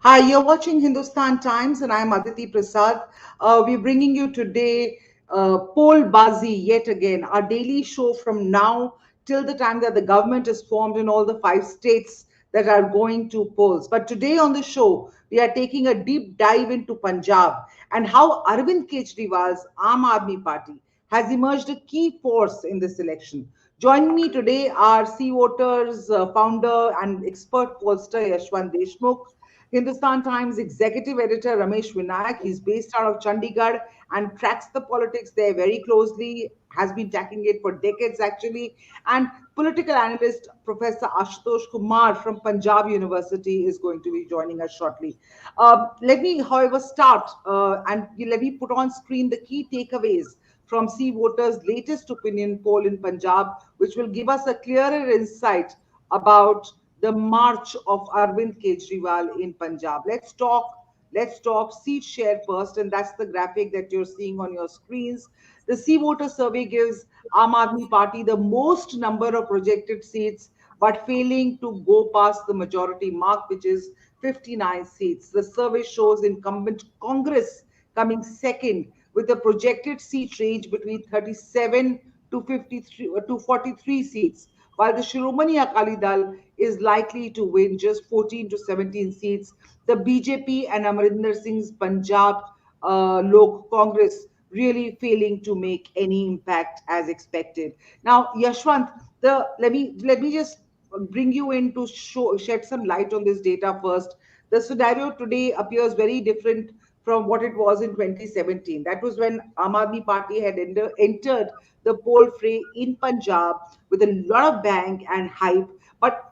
Hi, you're watching Hindustan Times, and I'm Aditi Prasad. We're bringing you today Poll Bazi yet again, our daily show from now till the time that the government is formed in all the five states that are going to polls. But today on the show, we are taking a deep dive into Punjab and how Arvind Kejriwal's Aam Aadmi Party has emerged a key force in this election. Joining me today are CVoter's founder and expert pollster Yashwant Deshmukh, Hindustan Times executive editor Ramesh Vinayak. He's based out of Chandigarh and tracks the politics there very closely, has been tracking it for decades actually. And political analyst Professor Ashutosh Kumar from Punjab University is going to be joining us shortly. Let me, however, start and let me put on screen the key takeaways from C Voters' latest opinion poll in Punjab, which will give us a clearer insight about the march of Arvind Kejriwal in Punjab. Let's talk seat share first, and that's the graphic that you're seeing on your screens. The CVoter survey gives Aam Aadmi Party the most number of projected seats, but failing to go past the majority mark, which is 59 seats. The survey shows incumbent Congress coming second with a projected seat range between 37 to 53 to 43 seats, while the Shiromani Akali Dal is likely to win just 14 to 17 seats. The BJP and Amarinder Singh's Punjab Lok Congress really failing to make any impact as expected. Now, Yashwant, let me just bring you in to shed some light on this data first. The scenario today appears very different from what it was in 2017. That was when Aam Aadmi Party had entered the poll fray in Punjab with a lot of bang and hype, but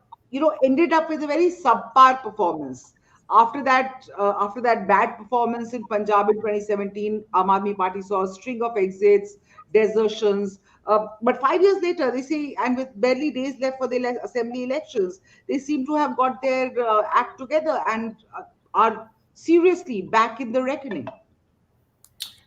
ended up with a very subpar performance. After that bad performance in Punjab in 2017, Aam Aadmi Party saw a string of exits, desertions. But 5 years later, they say, and with barely days left for the assembly elections, they seem to have got their act together and are seriously back in the reckoning.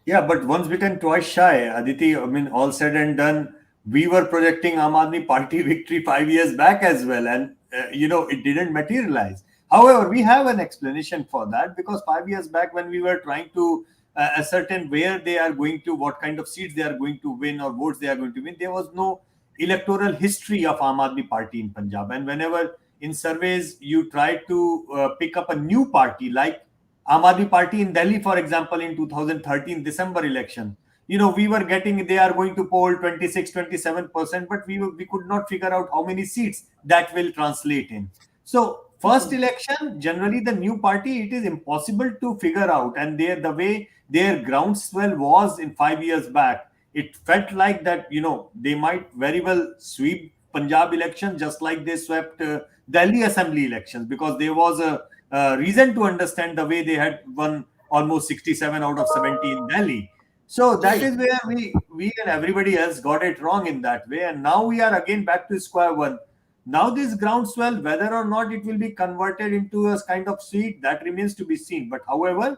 Yeah, but once bitten, twice shy. Aditi, I mean, all said and done, we were projecting Aam Aadmi Party victory 5 years back as well, and it didn't materialize. However, we have an explanation for that because 5 years back, when we were trying to ascertain where they are going to, what kind of seats they are going to win or votes they are going to win, there was no electoral history of Aam Aadmi Party in Punjab. And whenever in surveys you try to pick up a new party like Aam Aadmi Party in Delhi, for example, in 2013 December election, we were getting they are going to poll 26, 27%, but we could not figure out how many seats that will translate in. So first election, generally the new party, it is impossible to figure out, and the way their groundswell was in 5 years back, it felt like that they might very well sweep Punjab election just like they swept Delhi assembly elections, because there was a reason to understand the way they had won almost 67 out of 70 in Delhi. So that is where we and everybody else got it wrong in that way. And now we are again back to square one. Now this groundswell, whether or not it will be converted into a kind of seat, that remains to be seen. But however,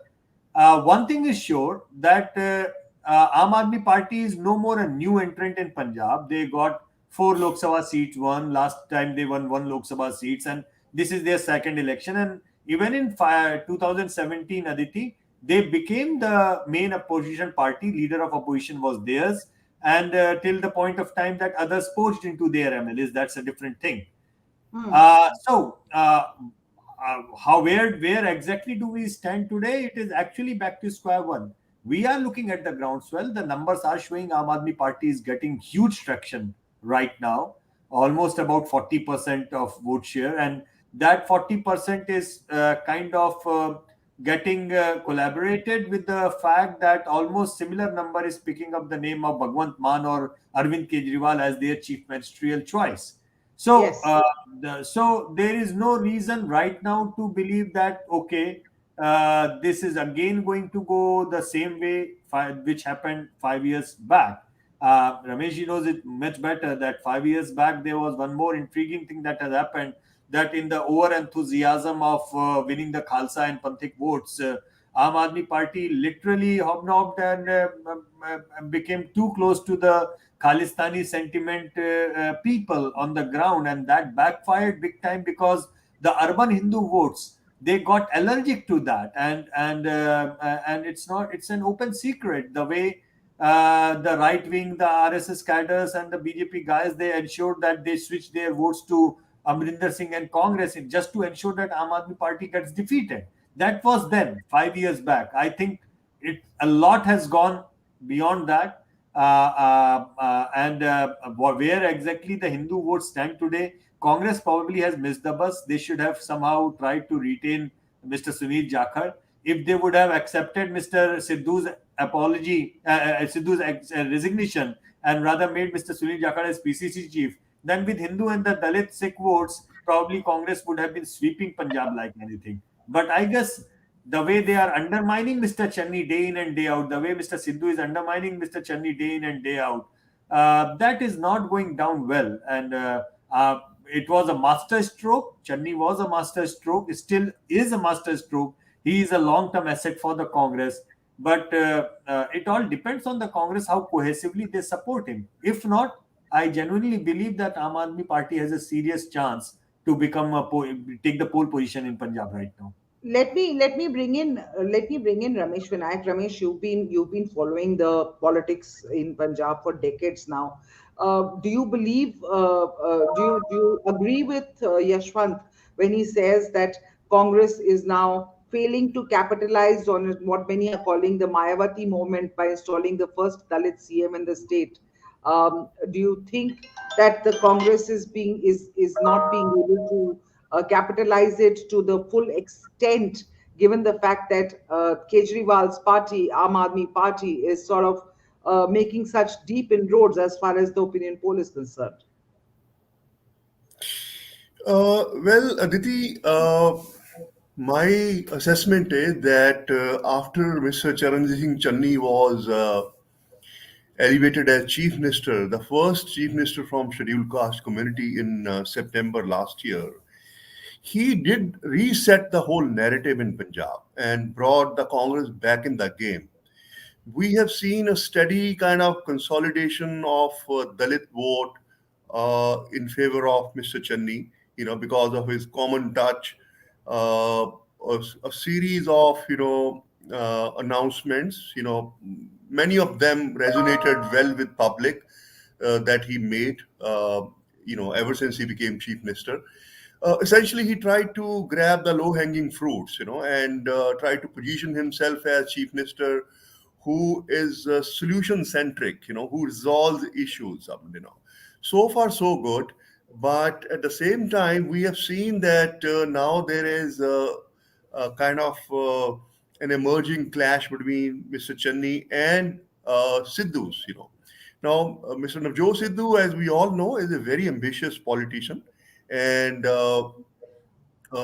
one thing is sure that Aam Aadmi Party is no more a new entrant in Punjab. They got 4 Lok Sabha seats won. Last time they won 1 Lok Sabha seats, and this is their second election. And even in 2017, Aditi, they became the main opposition party. Leader of opposition was theirs, and till the point of time that others poached into their MLAs, that's a different thing. Hmm. So, where exactly do we stand today? It is actually back to square one. We are looking at the groundswell. The numbers are showing Aam Aadmi Party is getting huge traction right now, almost about 40% of vote share, and that 40% is kind of getting collaborated with the fact that almost similar number is picking up the name of Bhagwant Mann or Arvind Kejriwal as their chief ministerial choice. So, Yes. so there is no reason right now to believe that okay, this is again going to go the same way which happened 5 years back. Ramesh knows it much better that 5 years back there was one more intriguing thing that has happened. That in the over enthusiasm of winning the Khalsa and Panthik votes, Aam Aadmi Party literally hobnobbed and became too close to the Khalistani sentiment people on the ground, and that backfired big time because the urban Hindu votes they got allergic to that, and it's an open secret the way the right wing, the RSS cadres, and the BJP guys, they ensured that they switched their votes to Amarinder Singh and Congress just to ensure that Aam Aadmi Party gets defeated. That was then 5 years back. I think a lot has gone beyond that. And where exactly the Hindu votes stand today, Congress probably has missed the bus. They should have somehow tried to retain Mr. Sunil Jakhar. If they would have accepted Mr. Sidhu's apology, Sidhu's resignation, and rather made Mr. Sunil Jakhar as PCC chief, then with Hindu and the Dalit Sikh votes, probably Congress would have been sweeping Punjab like anything. But I guess the way they are undermining Mr. Channi day in and day out, the way Mr. Sidhu is undermining Mr. Channi day in and day out, that is not going down well. And it was a master stroke. Channi was a master stroke, still is a master stroke. He is a long-term asset for the Congress. But it all depends on the Congress how cohesively they support him. If not, I genuinely believe that Aam Aadmi Party has a serious chance to take the pole position in Punjab right now. Let me bring in Ramesh Vinayak. Ramesh, you've been following the politics in Punjab for decades now. Do you agree with Yashwant when he says that Congress is now failing to capitalize on what many are calling the Mayawati moment by installing the first Dalit CM in the state? Do you think that the Congress is not being able to capitalize it to the full extent, given the fact that Kejriwal's party, Aam Aadmi Party, is sort of making such deep inroads as far as the opinion poll is concerned? Well, Aditi, my assessment is that after Mr. Charanjit Singh Channi was elevated as chief minister, the first chief minister from scheduled caste community in September last year, he did reset the whole narrative in Punjab and brought the Congress back in the game. We have seen a steady kind of consolidation of Dalit vote in favor of Mr. Channi, because of his common touch, a series of, announcements, many of them resonated well with public that he made, ever since he became chief minister. Essentially, he tried to grab the low-hanging fruits, and try to position himself as chief minister who is solution-centric, who resolves issues. So far so good, but at the same time, we have seen that now there is a kind of an emerging clash between Mr. Channi and Sidhu's. Now, Mr. Navjot Sidhu, as we all know, is a very ambitious politician, and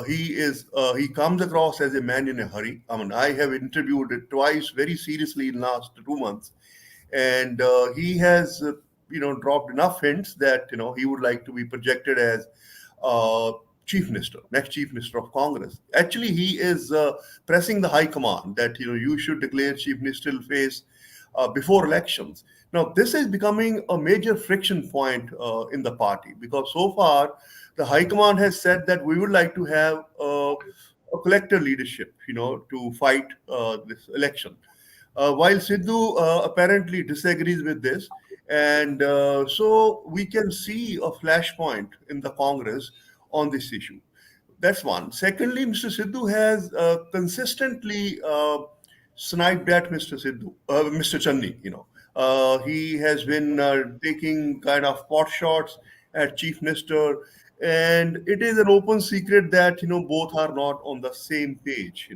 he comes across as a man in a hurry. I mean, I have interviewed it twice very seriously in the last 2 months, and he has dropped enough hints that he would like to be projected as chief minister, next chief minister of Congress. Actually, he is pressing the high command that you should declare chief ministerial phase before elections. Now, this is becoming a major friction point in the party, because so far the high command has said that we would like to have a collective leadership, to fight this election. While Sidhu apparently disagrees with this, and so we can see a flashpoint in the Congress on this issue. That's one. Secondly, Mr. Sidhu has consistently sniped at Mr. Channi. He has been taking kind of pot shots at chief minister, and it is an open secret that both are not on the same page.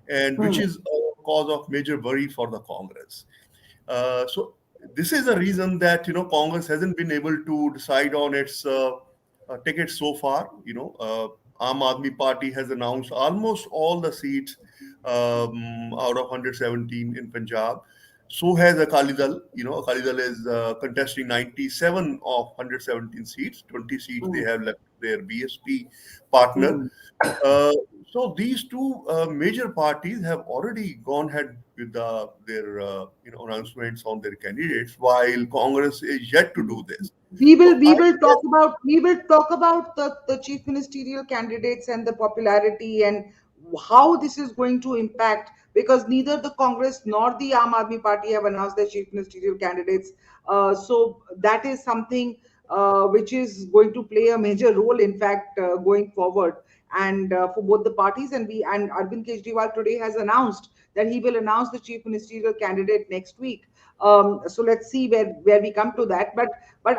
And which is a cause of major worry for the Congress. So this is a reason that Congress hasn't been able to decide on its tickets so far. Aam Aadmi Party has announced almost all the seats out of 117 in Punjab. So has Akali Dal. Akali Dal is contesting 97 of 117 seats. 20 seats they have left their BSP partner. So these two major parties have already gone ahead with their announcements on their candidates, while Congress is yet to do this. We will So we I will talk guess, about we will talk about the chief ministerial candidates and the popularity and how this is going to impact, because neither the Congress nor the Aam Aadmi Party have announced their chief ministerial candidates. So that is something which is going to play a major role, in fact, going forward, and for both the parties. And Arvind Kejriwal today has announced that he will announce the chief ministerial candidate next week. So let's see where we come to that. But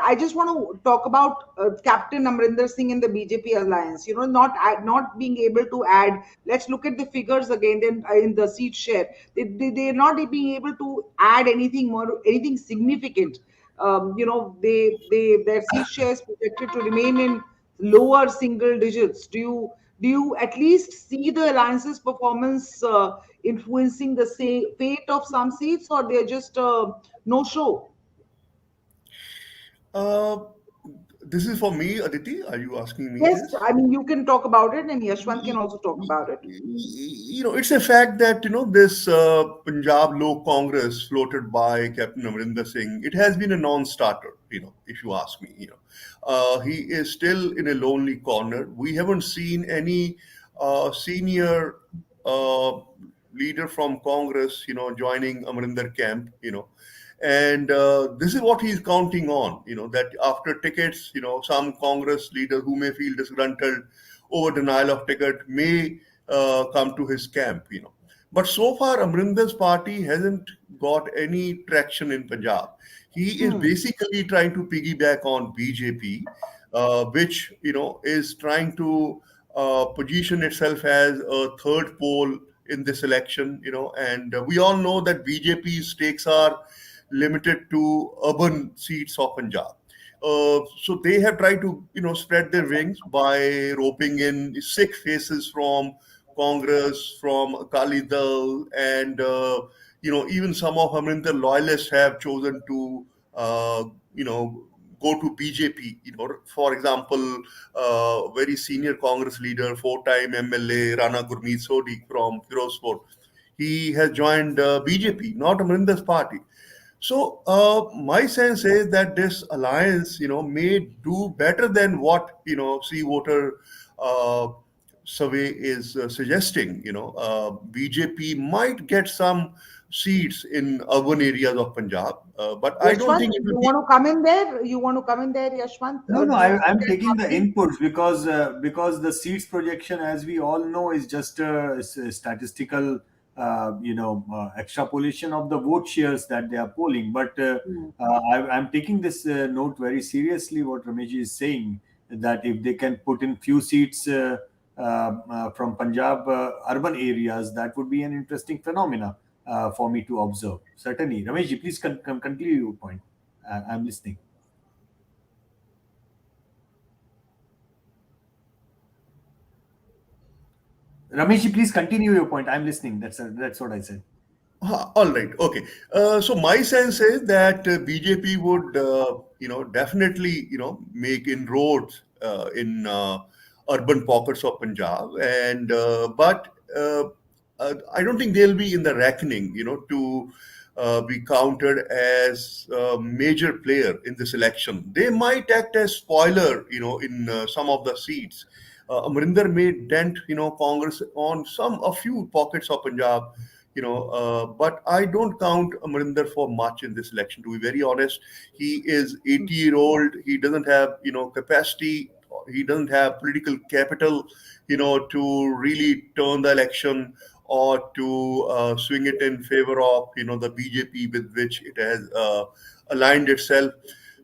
I just want to talk about Captain Amarinder Singh in the BJP alliance. Not being able to add. Let's look at the figures again. Then in the seat share, they're not being able to add anything more, anything significant. Their seat share is projected to remain in lower single digits. Do you at least see the alliance's performance influencing the fate of some seats, or they're just no show? Uh, this is for me, Aditi. Are you asking me Yes, this? I mean, you can talk about it, and Yashwant can also talk about it. It's a fact that this Punjab Lok Congress floated by Captain Amarinder Singh, it has been a non-starter. If you ask me, he is still in a lonely corner. We haven't seen any senior uh, leader from Congress, joining Amarinder camp. And this is what he's counting on, that after tickets, some Congress leader who may feel disgruntled over denial of ticket may come to his camp. But so far, Amrinder's party hasn't got any traction in Punjab. He is Hmm. basically trying to piggyback on BJP, which is trying to position itself as a third pole in this election. And we all know that BJP's stakes are limited to urban seats of Punjab. So they have tried to, spread their wings by roping in Sikh faces from Congress, from Akali Dal, and even some of Amrinder loyalists have chosen to, you know, go to BJP. For example, very senior Congress leader, four-time MLA Rana Gurmeet Sodhi from Firozpur, he has joined BJP, not Amrinder's party. So my sense is that this alliance, may do better than what CVoter uh, survey is suggesting. BJP might get some seats in urban areas of Punjab, but I don't Yashwant, think it will you be. want to come in there? You want to come in there, Yashwant? No, no, Do you I'm see that taking the happening? inputs because the seats projection, as we all know, is just a statistical, extrapolation of the vote shares that they are polling. But Hmm. I'm taking this note very seriously. What Ramesh is saying, that if they can put in few seats from Punjab urban areas, that would be an interesting phenomena for me to observe. Certainly, Ramesh, please continue your point. I'm listening. Ramesh, please continue your point. I'm listening. That's what I said. All right. Okay. So my sense is that BJP would, definitely, make inroads in urban pockets of Punjab, and but I don't think they'll be in the reckoning, to be counted as a major player in this election. They might act as spoiler, in some of the seats. Amrinder made dent, Congress on a few pockets of Punjab, but I don't count Amarinder for much in this election. To be very honest, he is 80-year-old. He doesn't have capacity. He doesn't have political capital, to really turn the election or to swing it in favor of the BJP with which it has aligned itself.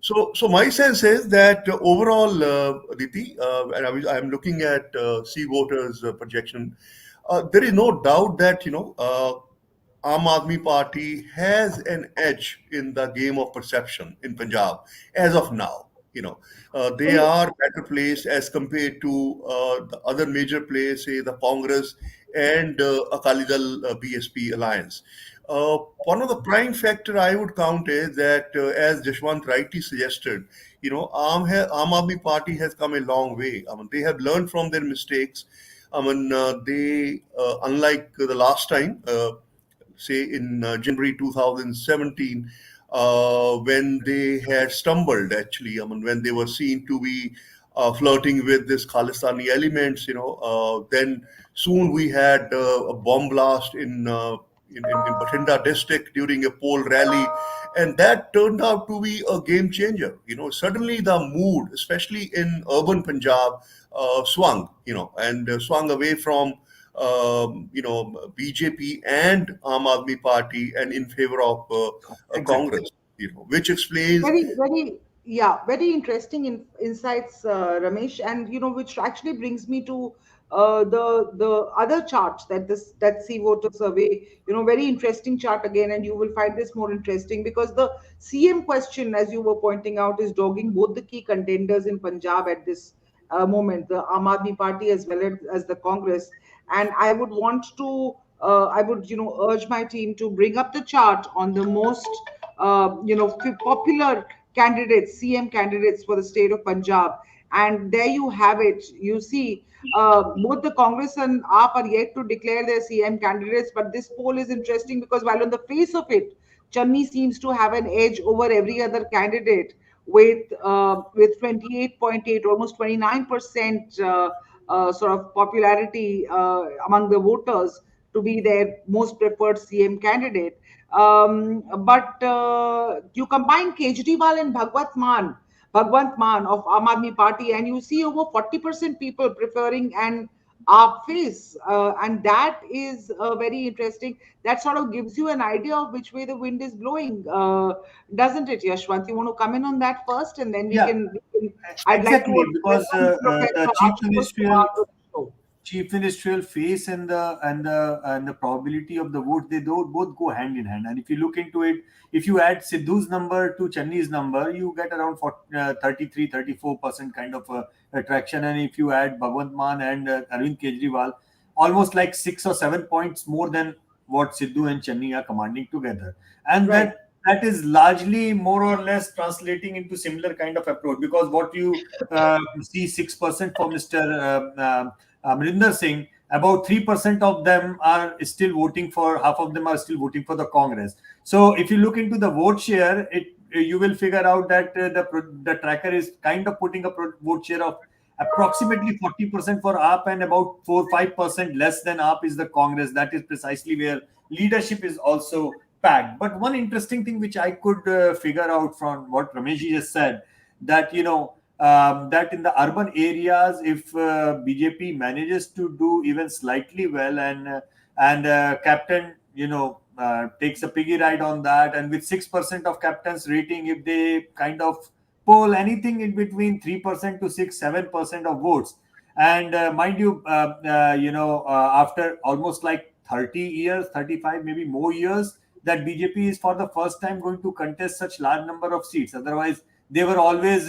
So my sense is that overall, Aditi, and I'm looking at CVoter's projection. There is no doubt that Aam Aadmi Party has an edge in the game of perception in Punjab as of now. They So, are better placed as compared to the other major players, say the Congress and Akali Dal BSP alliance. One of the prime factor I would count is that, as Jashwant rightly suggested, Aam Aadmi Party has come a long way. I mean, they have learned from their mistakes. I mean, they unlike the last time, say in January 2017, when they had stumbled. Actually, I mean, when they were seen to be flirting with this Khalistani elements, then Soon we had a bomb blast in Bathinda district during a poll rally, and that turned out to be a game changer. Suddenly the mood, especially in urban Punjab, swung. And swung away from BJP and Aam Aadmi Party and in favor of Exactly. Congress. Which explains. Very, very, yeah, very interesting insights, Ramesh, and which actually brings me to the other chart that CVoter Survey, very interesting chart again, and you will find this more interesting because the CM question, as you were pointing out, is dogging both the key contenders in Punjab at this moment, the Aam Aadmi Party as well as the Congress, and I would want to. I would, urge my team to bring up the chart on the most popular candidates, CM candidates for the state of Punjab. And there you have it. You see, both the Congress and AAP are yet to declare their CM candidates, but this poll is interesting because while on the face of it, Channi seems to have an edge over every other candidate with 28.8, almost 29% sort of popularity among the voters to be their most preferred CM candidate. But you combine Kejriwal and Bhagwant Mann of Aam Aadmi Party, and you see over 40% people preferring an AAP face, and that is very interesting. That sort of gives you an idea of which way the wind is blowing, doesn't it, Yashwant? You want to come in on that first, and then we Yeah, can. I'd like to exactly, because welcome the Professor Ashutosh Kumar to the show. chief ministerial face and the probability of the vote, they don't both go hand in hand. And if you look into it, if you add Sidhu's number to Channi's number, you get around 33-34% kind of attraction. And if you add Bhagwant Mann and Arvind Kejriwal, almost like 6 or 7 points more than what Sidhu and Channi are commanding together. And Right. that is largely more or less translating into similar kind of approach, because what you see 6% for Mr. Amarinder Singh, about 3% of them are still voting for, half of them are still voting for the Congress. So if you look into the vote share, you will figure out that the tracker is kind of putting a vote share of approximately 40% for AAP, and about 4-5% less than AAP is the Congress. That is precisely where leadership is also packed. But one interesting thing which I could figure out from what Ramesh just said, that that in the urban areas, if BJP manages to do even slightly well, and captain takes a piggy ride on that, and with 6% of captain's rating, if they kind of poll anything in between 3% to 6-7% of votes, and mind you, after almost like 30 years, 35 maybe more years, that BJP is for the first time going to contest such large number of seats. Otherwise, they were always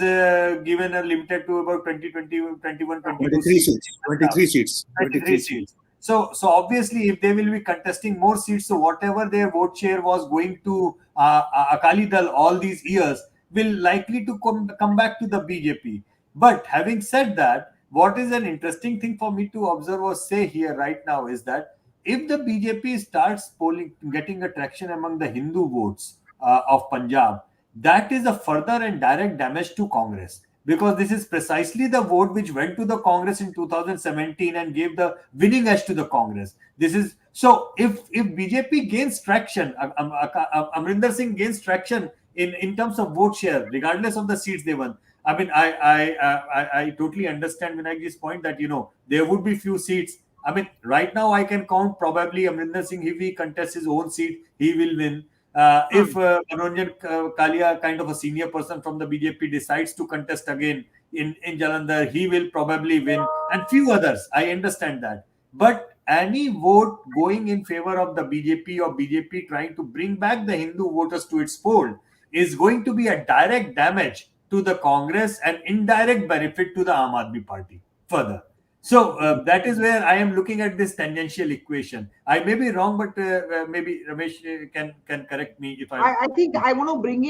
given a limited to about 20, 20, 21, 22 23 seats. seats. 23 seats. 23 seats. So obviously, if they will be contesting more seats, so whatever their vote share was going to Akali Dal all these years will likely to come back to the BJP. But having said that, what is an interesting thing for me to observe or say here right now is that if the BJP starts polling, getting a traction among the Hindu votes of Punjab, that is a further and direct damage to Congress, because this is precisely the vote which went to the Congress in 2017 and gave the winning edge to the Congress. This is so if BJP gains traction, Amarinder Singh gains traction in terms of vote share, regardless of the seats they won. I mean, I totally understand Vinayak's point that there would be few seats. I mean, right now I can count probably Amarinder Singh, if he contests his own seat, he will win. If Manonjan Kalia, kind of a senior person from the BJP, decides to contest again in Jalandhar, he will probably win, and few others. I understand that. But any vote going in favor of the BJP, or BJP trying to bring back the Hindu voters to its fold, is going to be a direct damage to the Congress and indirect benefit to the Aam Aadmi Party further. So that is where I am looking at this tangential equation. I may be wrong, but maybe Ramesh can correct me if I'm. I think I want to bring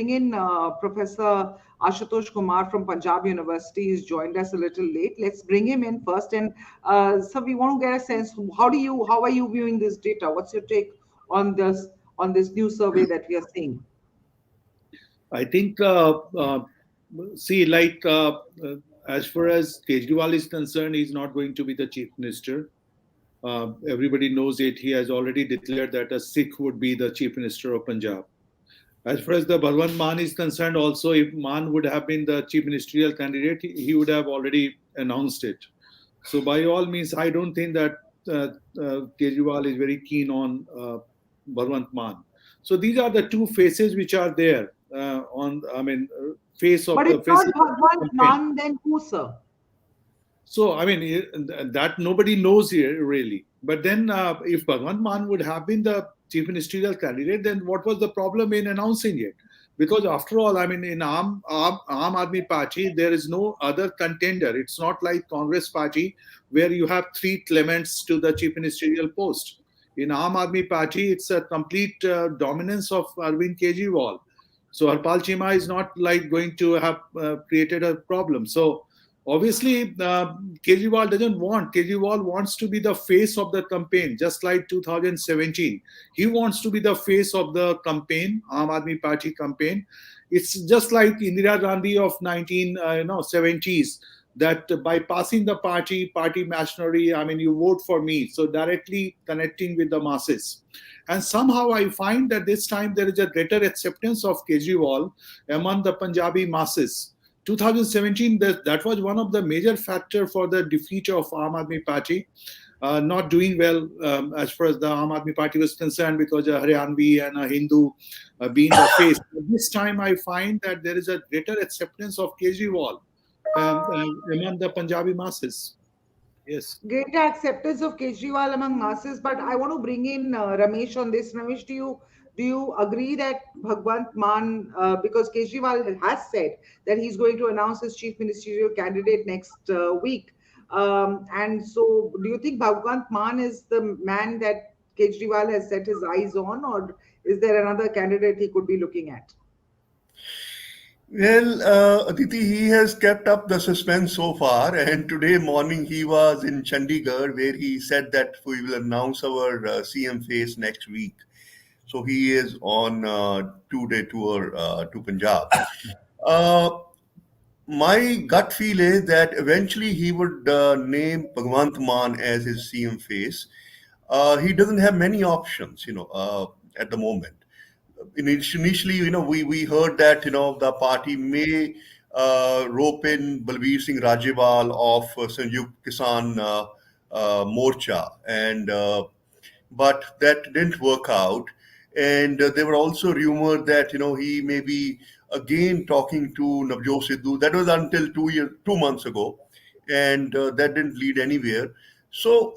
in Professor Ashutosh Kumar from Punjab University. He's joined us a little late. Let's bring him in first, and so we want to get a sense. How are you viewing this data? What's your take on this new survey that we are seeing? I think, see, like as far as Kejriwal is concerned, he's not going to be the chief minister. Everybody knows it. He has already declared that a Sikh would be the chief minister of Punjab. As far as the Bhagwant Mann is concerned, also, if Mann would have been the chief ministerial candidate, he would have already announced it. So, by all means, I don't think that Kejriwal is very keen on Bhagwant Mann. So, these are the two faces which are there face of But the if face. not Bhagwant Mann, then who, sir? So, that nobody knows here really. But then, if Bhagwant Mann would have been the chief ministerial candidate, then what was the problem in announcing it? Because after all, in Aam Aadmi Party, there is no other contender. It's not like Congress Party where you have three claimants to the chief ministerial post. In Aam Aadmi Party, it's a complete dominance of Arvind Kejriwal. So Harpal Chima is not like going to have created a problem. So obviously, Kejriwal doesn't want. Kejriwal wants to be the face of the campaign, just like 2017. He wants to be the face of the campaign, Aam Aadmi Party campaign. It's just like Indira Gandhi of 1970s, that by passing the party machinery, you vote for me. So directly connecting with the masses. And somehow I find that this time there is a greater acceptance of Kejriwal among the Punjabi masses. 2017, that was one of the major factors for the defeat of Aam Aadmi Party, not doing well as far as the Aam Aadmi Party was concerned, because a Haryanvi and a Hindu being the face. This time I find that there is a greater acceptance of Kejriwal among the Punjabi masses. Yes. Greater acceptance of Kejriwal among masses, but I want to bring in Ramesh on this. Ramesh, do you agree that Bhagwant Mann, because Kejriwal has said that he's going to announce his chief ministerial candidate next week, and so do you think Bhagwant Mann is the man that Kejriwal has set his eyes on, or is there another candidate he could be looking at? Well, Aditi, he has kept up the suspense so far, and today morning he was in Chandigarh, where he said that we will announce our CM face next week. So he is on two-day tour to Punjab. My gut feel is that eventually he would name Bhagwant Mann as his CM face. He doesn't have many options, at the moment. Initially, we heard that, the party may rope in Balbir Singh Rajewal of Sanjukta Kisan Morcha, and but that didn't work out. And there were also rumors that he may be again talking to Navjot Sidhu. That was until 2 months ago, and that didn't lead anywhere. So,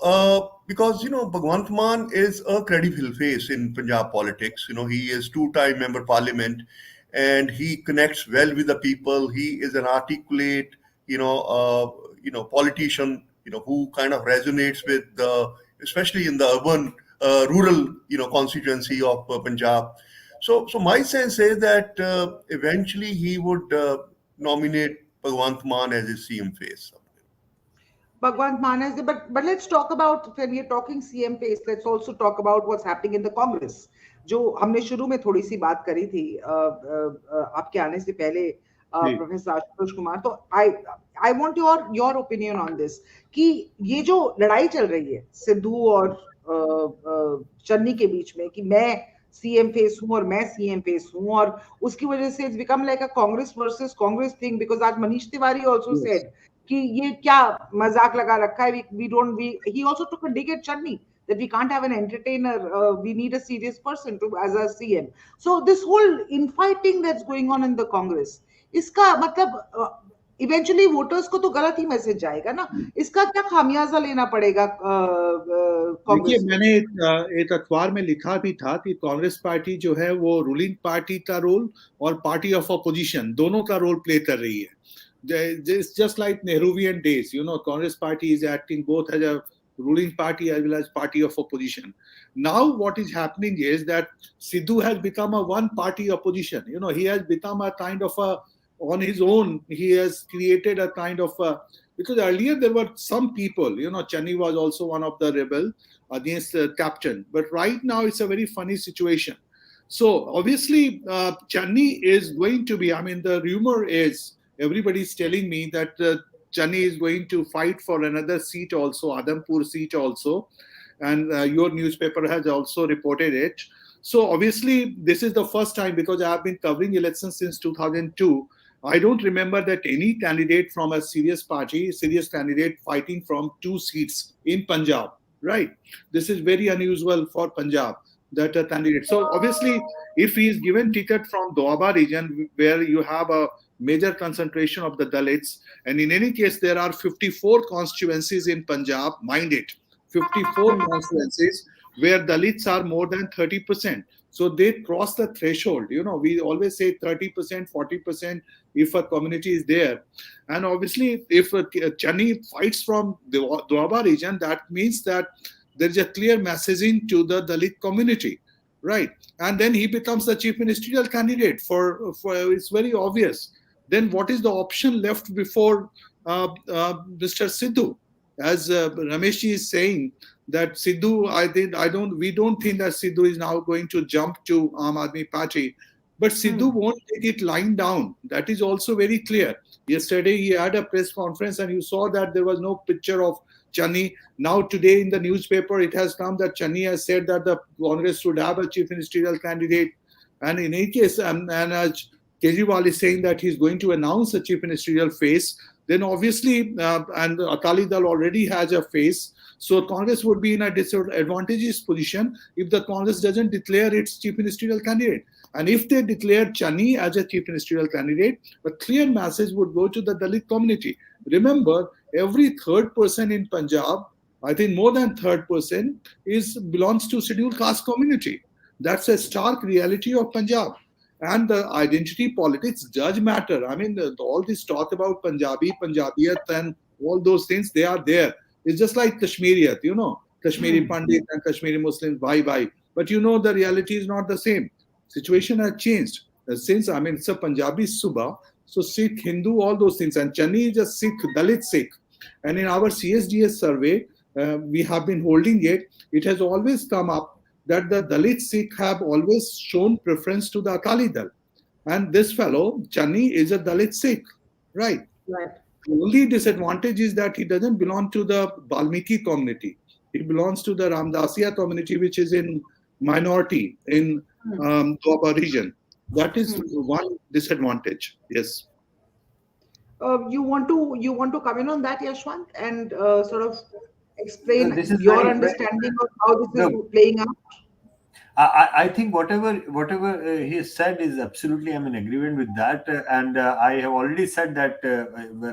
because Bhagwant Mann is a credible face in Punjab politics. He is two-time member parliament, and he connects well with the people. He is an articulate, politician, who kind of resonates with especially in the urban, rural, constituency of Punjab. So my sense is that eventually he would nominate Bhagwant Mann as his CM face. Bhagwant Mann is but let's talk about, when we're talking CM face, let's also talk about what's happening in the Congress. जो हमने शुरू में थोड़ी सी बात करी थी आपके आने से पहले प्रोफेसर आशुतोष कुमार, तो I want your opinion on this, कि ये जो लड़ाई चल रही है सिद्धू और चन्नी के बीच में, कि मैं सीएम फेस हूं और मैं सीएम फेस हूं, और उसकी वजह से it's become like a Congress versus Congress thing, because आज मनीष तिवारी आल्सो सेड कि ये क्या मजाक लगा रखा है, he also took a dig at Channi that we can't have an entertainer, we need a serious person as a CM. So this whole infighting that's going on in the Congress, इसका मतलब eventually voters को तो गलत ही message जाएगा ना, इसका क्या खामियाजा लेना पड़ेगा कांग्रेस? मैंने एक अखबार में लिखा भी था कि कांग्रेस पार्टी जो है वो रूलिंग पार्टी का रोल और पार्टी ऑफ अपोजिशन दोनों का रोल प्ले कर रही है. It's just like Nehruvian days, Congress party is acting both as a ruling party as well as party of opposition. Now what is happening is that Sidhu has become a one-party opposition. He has become a kind of on his own, he has created a kind of because earlier there were some people, Channi was also one of the rebels against the captain. But right now it's a very funny situation. So obviously Channi is going to be, the rumor is, everybody's telling me that Channi is going to fight for another seat also, Adhampur seat also, and your newspaper has also reported it. So obviously, this is the first time, because I have been covering elections since 2002. I don't remember that any candidate from a serious party, serious candidate fighting from 2 seats in Punjab, right? This is very unusual for Punjab, that a candidate. So obviously, if he is given ticket from Doaba region, where you have a major concentration of the Dalits, and in any case, there are 54 constituencies in Punjab, mind it, 54 constituencies where Dalits are more than 30%. So they cross the threshold. You know, we always say 30%, 40% if a community is there. And obviously, if Channi fights from the Doaba region, that means that there is a clear messaging to the Dalit community, right? And then he becomes the chief ministerial candidate for it's very obvious. Then what is the option left before Mr. Sidhu? As Ramesh is saying, that Sidhu, we don't think that Sidhu is now going to jump to Aam Aadmi Party, but Sidhu won't take it lying down. That is also very clear. Yesterday he had a press conference, and you saw that there was no picture of Channi. Now today in the newspaper it has come that Channi has said that the Congress should have a chief ministerial candidate, and in any case, and as Kejriwal is saying that he's going to announce a chief ministerial face, then obviously, and Akali Dal already has a face, so Congress would be in a disadvantageous position if the Congress doesn't declare its chief ministerial candidate. And if they declare Channi as a chief ministerial candidate, a clear message would go to the Dalit community. Remember, every third person in Punjab, I think more than third person, belongs to scheduled caste community. That's a stark reality of Punjab. And the identity politics does matter. I mean, all this talk about Punjabiyat and all those things, they are there. It's just like Kashmiriyat, you know, Kashmiri Pandit and Kashmiri Muslims, bye. But you know, the reality is not the same. Situation has changed. Since, I mean, it's a Punjabi Suba, so Sikh, Hindu, all those things. And Channi is a Sikh, Dalit Sikh. And in our CSDS survey, we have been holding it, it has always come up that the Dalit Sikh have always shown preference to the Akali Dal. And this fellow, Channi, is a Dalit Sikh, right? Right. The only disadvantage is that he doesn't belong to the Balmiki community. He belongs to the Ramdasiya community, which is in minority in Doaba region. That is one disadvantage. Yes. You want to come in on that, Yashwant, and sort of explain This is your very, understanding of how this is no, playing out? I think whatever he said is absolutely, I'm in agreement with that, and I have already said that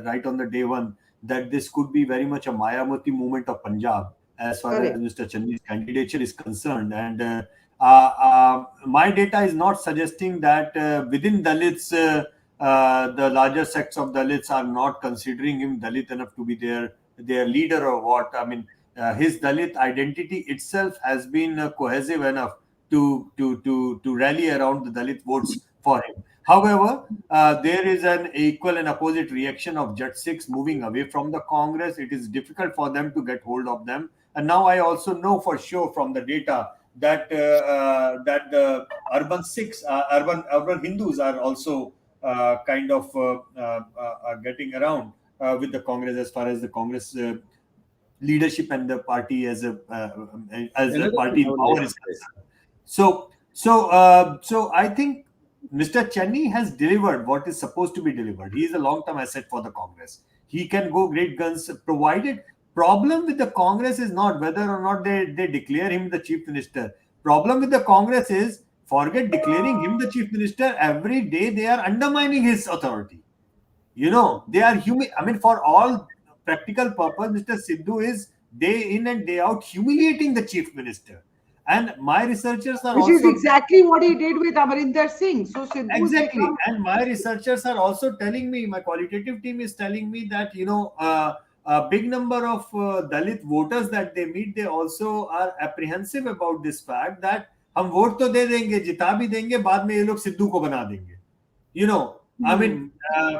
right on the day one, that this could be very much a Mayamati movement of Punjab as far as Correct. Mr. Channi's candidature is concerned. And my data is not suggesting that within Dalits, the larger sects of Dalits are not considering him Dalit enough to be their leader or what. I mean, his Dalit identity itself has been cohesive enough to rally around the Dalit votes for him. However, there is an equal and opposite reaction of Jat Sikhs moving away from the Congress. It is difficult for them to get hold of them. And now I also know for sure from the data that that the urban Sikhs, urban Hindus are also kind of getting around with the Congress as far as the Congress leadership and the party as a party in power is concerned. So I think Mr. Channi has delivered what is supposed to be delivered. He is a long-term asset for the Congress. He can go great guns provided. Problem with the Congress is not whether or not they declare him the chief minister. Problem with the Congress is, forget declaring him the chief minister, every day they are undermining his authority. You know, they are I mean, for all practical purpose, Mr. Sidhu is day in and day out humiliating the chief minister. And my researchers are Which also is exactly what he did with Amarinder Singh. So Sidhu exactly, and my researchers are also telling me, my qualitative team is telling me that, you know, a big number of Dalit voters that they meet, they also are apprehensive about this fact that हम vote तो दे देंगे, जिता भी देंगे, बाद में ये लोग सिद्धू को बना देंगे. You know, I mean,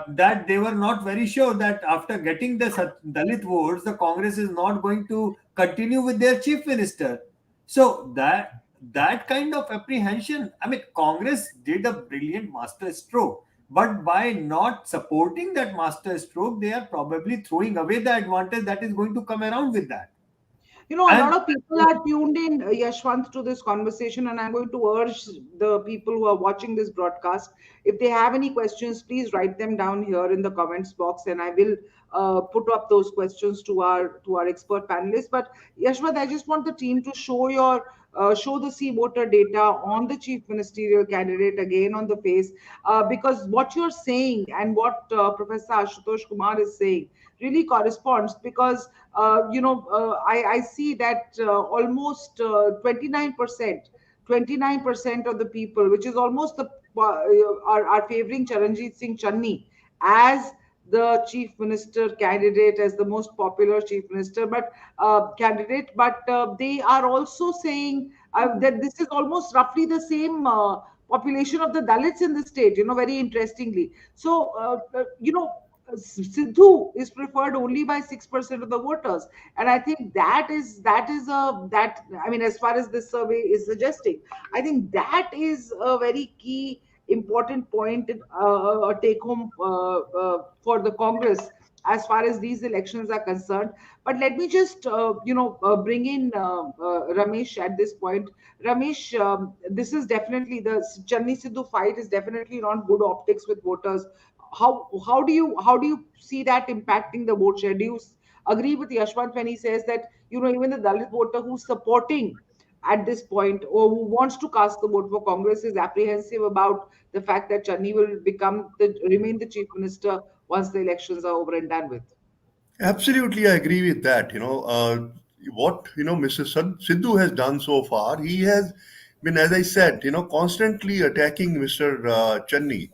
that they were not very sure that after getting the Dalit votes, the Congress is not going to continue with their chief minister. So that kind of apprehension, I mean, Congress did a brilliant master stroke, But by not supporting that master stroke, they are probably throwing away the advantage that is going to come around with that. You know, a lot And of people are tuned in, Yashwant, to this conversation, and I'm going to urge the people who are watching this broadcast, if they have any questions, please write them down here in the comments box, and I will put up those questions to our expert panelists. But Yashwant, I just want the team to show the CVoter data on the chief ministerial candidate again on the face, because what you're saying and what Professor Ashutosh Kumar is saying really corresponds, because I see that almost 29% of the people, which is almost are favoring Charanjit Singh Channi as the chief minister candidate, as the most popular chief minister but candidate. But they are also saying that this is almost roughly the same population of the Dalits in the state, very interestingly. So Sidhu is preferred only by 6% of the voters, and I think that is a that I mean, as far as this survey is suggesting, I think that is a very key important point, a take home for the Congress as far as these elections are concerned. But let me just bring in Ramesh at this point. Ramesh, this is definitely the Channi Sidhu fight is definitely not good optics with voters. How do you see that impacting the vote share? Do you agree with Yashwant when he says that even the Dalit voter who's supporting at this point, or who wants to cast the vote for Congress, is apprehensive about the fact that Channi will remain the chief minister once the elections are over and done with? Absolutely, I agree with that. What Mr. Sidhu has done so far, he has been, as I said, constantly attacking Mr. Channi.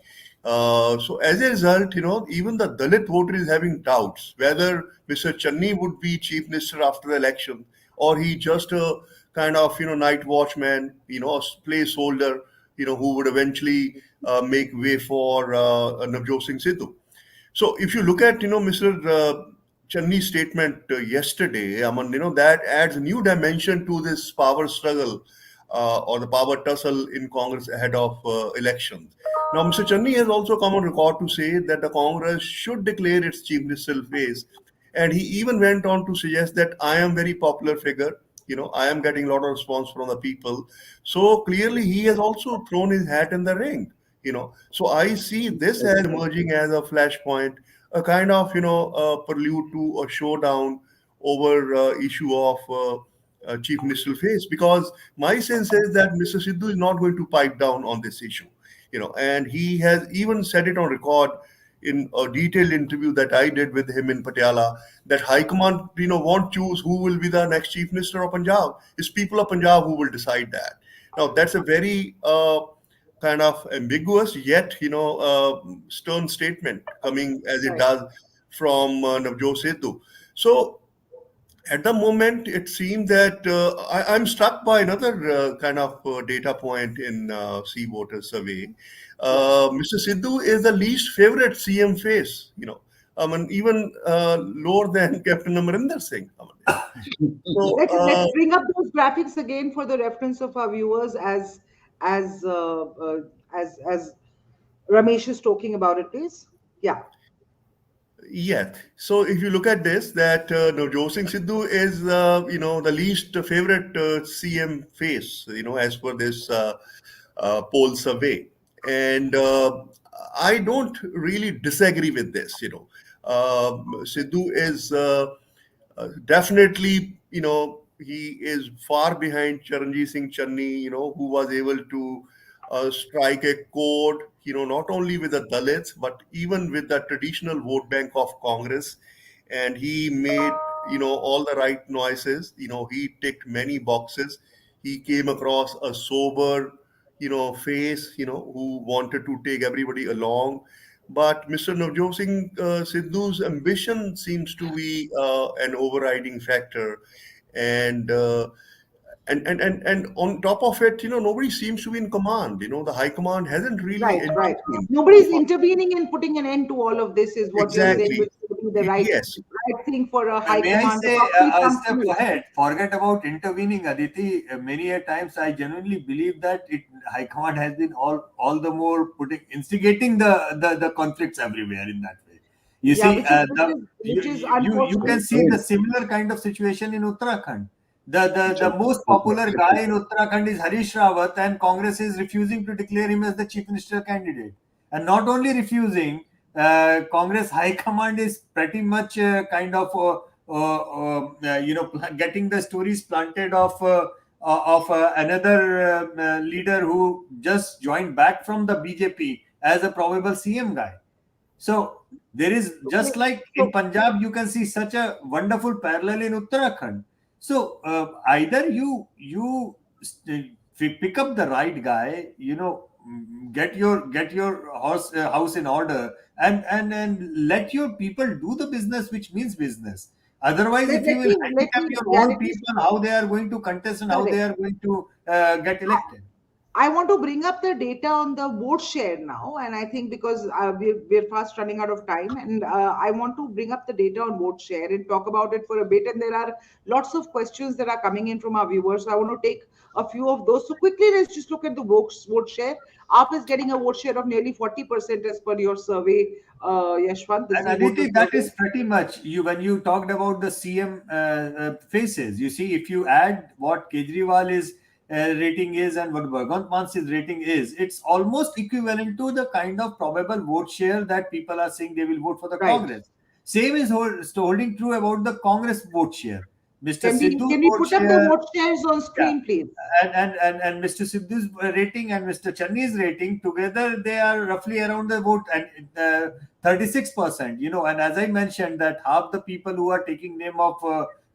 So as a result, even the Dalit voter is having doubts whether Mr. Channi would be chief minister after the election, or he just a kind of night watchman, a placeholder, who would eventually make way for Navjot Singh Sidhu. So if you look at Mr. Channi's statement yesterday, Aman, that adds a new dimension to this power struggle or the power tussle in Congress ahead of elections. Now, Mr. Channi has also come on record to say that the Congress should declare its chief ministerial phase, and he even went on to suggest that I am very popular figure. I am getting a lot of response from the people. So clearly, he has also thrown his hat in the ring. So I see this as emerging as a flashpoint, a kind of prelude to a showdown over issue of chief ministerial face, because my sense is that Mr. Sidhu is not going to pipe down on this issue. And he has even said it on record in a detailed interview that I did with him in Patiala, that High Command won't choose who will be the next chief minister of Punjab. It's people of Punjab who will decide that. Now that's a very kind of ambiguous yet stern statement coming as it Right. does from Navjot Setu. So at the moment, it seemed that I'm struck by another kind of data point in CVoter Survey. Yes. Mr. Sidhu is the least favorite CM face, I mean, even lower than Captain Amarinder Singh. So, Let's bring up those graphics again for the reference of our viewers as uh, uh, as Ramesh is talking about it, please. Yeah. yeah. So if you look at this, that Navjot Singh Sidhu is, the least favorite CM face, as per this poll survey. And I don't really disagree with this. Sidhu is definitely, he is far behind Charanjit Singh Channi, who was able to strike a chord, not only with the Dalits, but even with the traditional vote bank of Congress. And he made, all the right noises. He ticked many boxes. He came across a sober, face, who wanted to take everybody along. But Mr. Navjot Singh Sidhu's ambition seems to be an overriding factor, and and on top of it, nobody seems to be in command. The high command hasn't really Right, right. intervened so Nobody's far. intervening and putting an end to all of this, is what you're saying, Exactly. which would be the right Yes. right thing for a high May I command to say complete a step something else. ahead? Forget about intervening, Aditi. Many a times, I genuinely believe that High Command has been all the more instigating the conflicts everywhere in that way. You Yeah, see, which is you can unfortunate. see the similar kind of situation in Uttarakhand. The Just most popular guy in Uttarakhand is Harish Rawat, and Congress is refusing to declare him as the chief minister candidate. And not only refusing, Congress High Command is pretty much getting the stories planted of another leader who just joined back from the BJP as a probable CM guy. So there is, just like in So Punjab, you can see such a wonderful parallel in Uttarakhand. So either you pick up the right guy, get your house in order, and let your people do the business, which means business. Otherwise, if you will let handicap me your own reality people, how they are going to contest and how they correct. are going to get elected. I want to bring up the data on the vote share now, and I think because we're fast running out of time, and I want to bring up the data on vote share and talk about it for a bit. And there are lots of questions that are coming in from our viewers, so I want to take a few of those. So quickly, let's just look at the vote share. AAP is getting a vote share of nearly 40% as per your survey, Yashwant. This And is CVoter Aditi, that Survey. is pretty much you when you talked about the CM faces. You see, if you add what Kejriwal is rating is and what Bhagwant Mann's rating is, it's almost equivalent to the kind of probable vote share that people are saying they will vote for the Right. Congress. Same is holding true about the Congress vote share. Mr. Can Sidhu's we vote put up the share, vote shares on yeah, screen, please? and Mr. Sidhu's rating and Mr. Channi's rating together, they are roughly around the vote and 36%. And as I mentioned, that half the people who are taking name of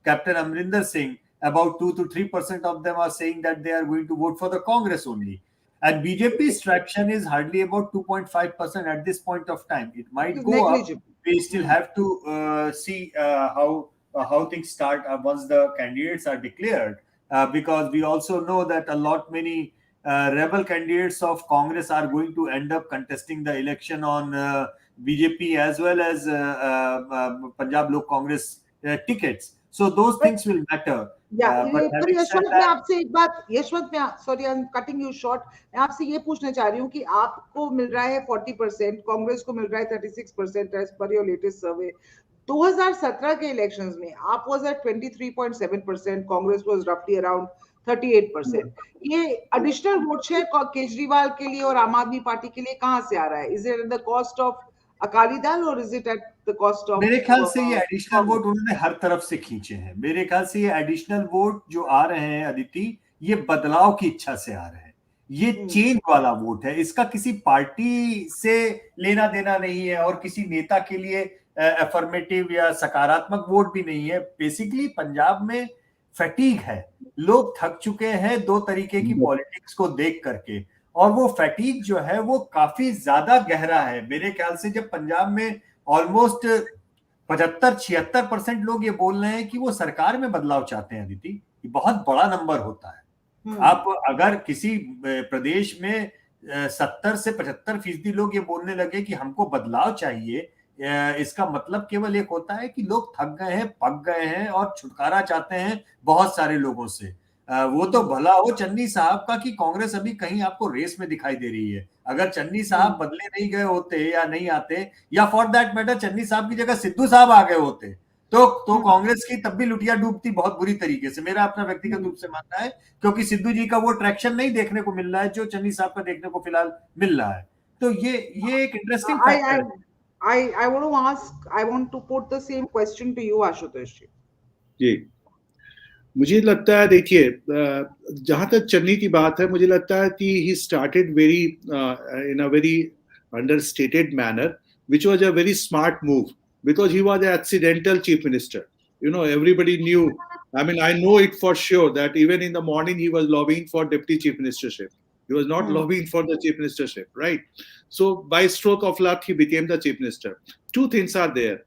Captain Amarinder Singh, about 2 to 3% of them are saying that they are going to vote for the Congress only. And BJP's traction is hardly about 2.5% at this point of time. It It might is go up. negligible. We still have to see how things start once the candidates are declared, because we also know that a lot many rebel candidates of Congress are going to end up contesting the election on BJP as well as Punjab Lok Congress tickets. So those But things will matter. या But ये पर having said Yashwant मैं that, आपसे एक बात यशवंत मैं sorry I am cutting you short मैं आपसे ये पूछना चाह रही हूँ कि आपको मिल रहा है 40% कांग्रेस को मिल रहा है 36% एज पर योर लेटेस्ट सर्वे 2017 के इलेक्शंस में आप वाज एट 23.7% कांग्रेस वाज रफली अराउंड 38% ये एडिशनल वोट शेयर केजरीवाल के लिए और आम आदमी पार्टी के लिए कहां से आ रहा है is it at the cost of Akali Dal और is it at the cost of मेरे ख्याल से ये एडिशनल कांग्रेस वोट उन्होंने हर तरफ से खींचे हैं। मेरे ख्याल से ये एडिशनल वोट जो आ रहे हैं अदिति, ये बदलाव की इच्छा से आ रहे हैं। ये चेंज वाला वोट है। इसका किसी पार्टी से लेना देना नहीं है और किसी नेता के लिए अफर्मेटिव या सकारात्मक वोट भी नहीं है। बेसिकली पंजाब में फैटीग है, लोग थक चुके हैं दो तरीके की पॉलिटिक्स को देख करके, और वो फैटीग जो है वो काफी ज्यादा गहरा है। मेरे ख्याल से जब पंजाब में ऑलमोस्ट 75-76% लोग ये बोल रहे हैं कि वो सरकार में बदलाव चाहते हैं अदिति, ये बहुत बड़ा नंबर होता है। आप अगर किसी प्रदेश में 70 से 75% लोग ये बोलने लगे कि हमको बदलाव चाहिए, इसका मतलब केवल एक होता है कि लोग थक गए हैं, पक गए हैं और छुटकारा चाहते हैं बहुत सारे लोगों से। वो तो भला हो चन्नी साहब का कि कांग्रेस अभी कहीं आपको रेस में दिखाई दे रही है। अगर चन्नी साहब बदले नहीं गए होते या नहीं आते, या फॉर दैट मैटर चन्नी साहब की जगह सिद्धू साहब आ गए होते, तो कांग्रेस की तब भी लुटिया डूबती बहुत बुरी तरीके से। मेरा अपना व्यक्तिगत रूप से मानना है, क्योंकि सिद्धू जी का वो ट्रैक्शन नहीं देखने को मिल रहा है जो चन्नी साहब का देखने को फिलहाल मिल रहा है। तो ये एक इंटरेस्टिंग फैक्टर है। I want to ask, I want to put the same question to you, Ashutosh ji. जी, मुझे लगता है, देखिए, जहां तक चन्नी की बात है, मुझे लगता है कि he started very in a very understated manner, which was a very smart move because he was an accidental chief minister. Everybody knew. I mean, I know it for sure that even in the morning he was lobbying for deputy chief ministership. He was not lobbying for the chief ministership, right? So by stroke of luck, he became the chief minister. Two things are there.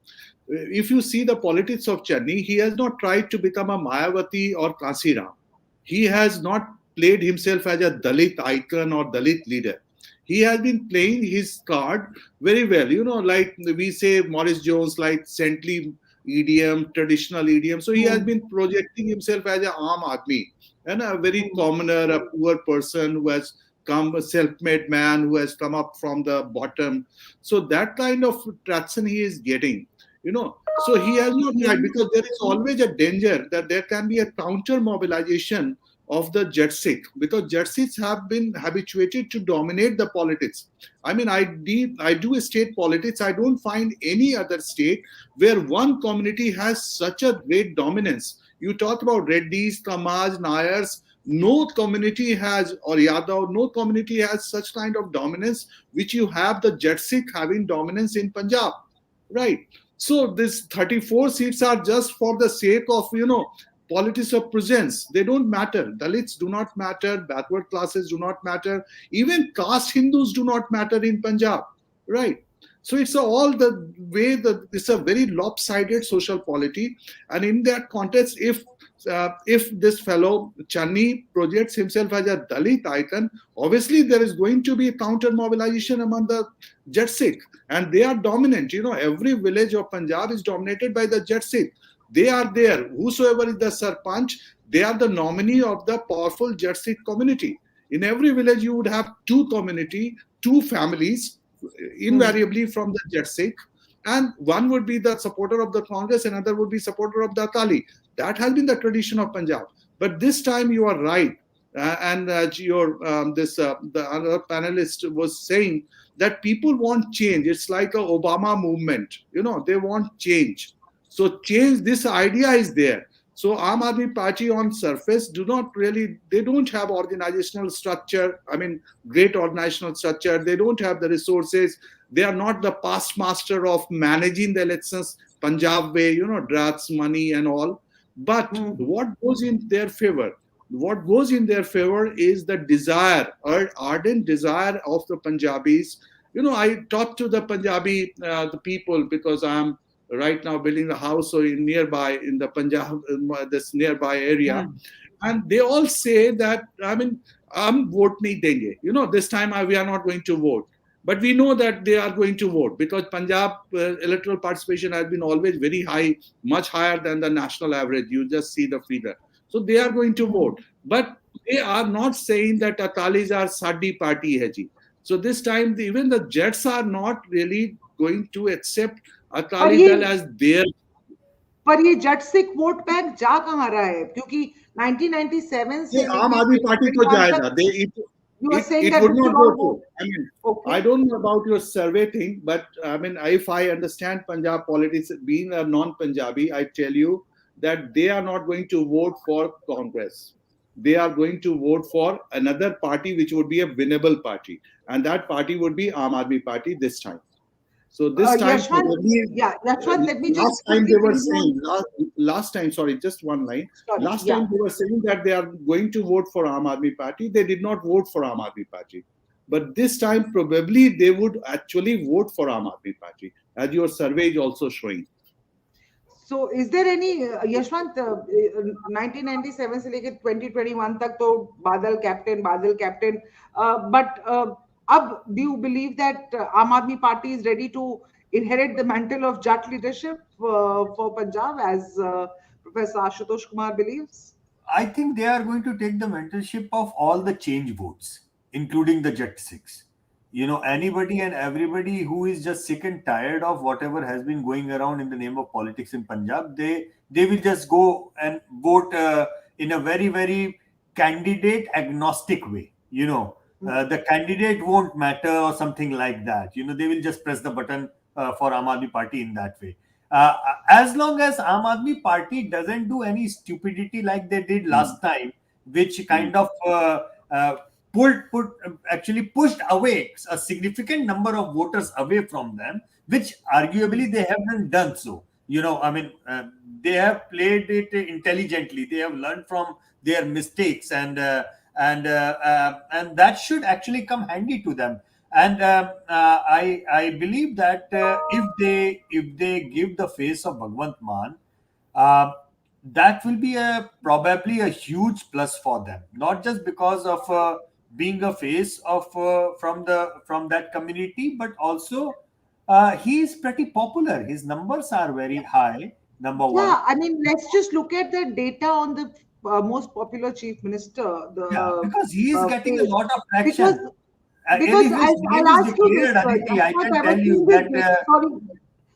If you see the politics of Channi, he has not tried to become a Mayawati or Kansiram. He has not played himself as a Dalit icon or Dalit leader. He has been playing his card very well. Like we say Maurice Jones, like saintly, EDM, traditional EDM. So he has been projecting himself as a Aam Aadmi and a very commoner, a poor person who has come, a self-made man who has come up from the bottom. So that kind of traction he is getting, So he has not right, because there is always a danger that there can be a counter mobilization of the Jetzik, because Jetsiks have been habituated to dominate the politics. I mean, I do state politics. I don't find any other state where one community has such a great dominance. You talk about Reddis, Kamaj, Nayars. No community has, or Yadav, no community has such kind of dominance which you have the Jetsik having dominance in Punjab, right? So these 34 seats are just for the sake of, politics of presence. They don't matter. Dalits do not matter. Backward classes do not matter. Even caste Hindus do not matter in Punjab, right? So it's all the way that it's a very lopsided social polity. And in that context, if this fellow Channi projects himself as a Dalit icon, obviously there is going to be a counter mobilization among the Jetsik, and they are dominant. Every village of Punjab is dominated by the Jetsik. They are there. Whosoever is the Sarpanch, they are the nominee of the powerful Jetsik community. In every village, you would have two families, invariably from the Jetsik, and one would be the supporter of the Congress, another would be supporter of the Akali. That has been the tradition of Punjab. But this time you are right, and the other panelist was saying that people want change. It's like a Obama movement. They want change. So change, this idea is there. So Aam Aadmi Party on surface they don't have organizational structure. I mean, great organizational structure. They don't have the resources. They are not the past master of managing the elections Punjab way, drafts, money and all. But what goes in their favor? What goes in their favor is the desire, or ardent desire of the Punjabis. I talk to the Punjabi, the people, because I'm right now building a house in the Punjab, this nearby area, and they all say that, vote nahi denge. This time we are not going to vote. But we know that they are going to vote, because Punjab electoral participation has been always very high, much higher than the national average. You just see the figure. So they are going to vote. But they are not saying that Akalis are Sadi party hai ji. So this time, even the Jets are not really going to accept Akali Dal as their. पर ये जट Sikh vote bank जा कहाँ रहा है, क्योंकि 1997 से आम आदमी पार्टी को जाएगा. It would not go to. I don't know about your survey thing, but if I understand Punjab politics, being a non-Punjabi, I tell you that they are not going to vote for Congress. They are going to vote for another party, which would be a winnable party, and that party would be Aam Aadmi Party this time. So this time, Yashwant, let me just. Last time they were saying, last time, sorry, just one line. Last time they were saying that they are going to vote for Aam Aadmi Party. They did not vote for Aam Aadmi Party. But this time, probably they would actually vote for Aam Aadmi Party, as your survey is also showing. So is there any, Yashwant, 1997 से लेकर 2021 तक तो बादल captain, but अब, do you believe that Aam Aadmi Party is ready to inherit the mantle of Jat leadership for Punjab, as Professor Ashutosh Kumar believes? I think they are going to take the mentorship of all the change votes, including the Jet 6. Anybody and everybody who is just sick and tired of whatever has been going around in the name of politics in Punjab, they will just go and vote in a very, very candidate agnostic way. The candidate won't matter or something like that. They will just press the button for Aam Aadmi Party in that way. As long as Aam Aadmi Party doesn't do any stupidity like they did last time, which kind of pushed away a significant number of voters away from them, which arguably they haven't done so. They have played it intelligently. They have learned from their mistakes, and that should actually come handy to them. And I believe that if they give the face of Bhagwant Mann, that will be probably a huge plus for them. Not just because of being a face of from that community, but also he is pretty popular. His numbers are very high. number one. Yeah, I mean, let's just look at the data on the most popular chief minister, Yeah, the because he is getting a page. lot of Because traction. And because if his I'll name is ask you this, declared, Aditi, I Yashwant, can I was tell you seeing this that sorry,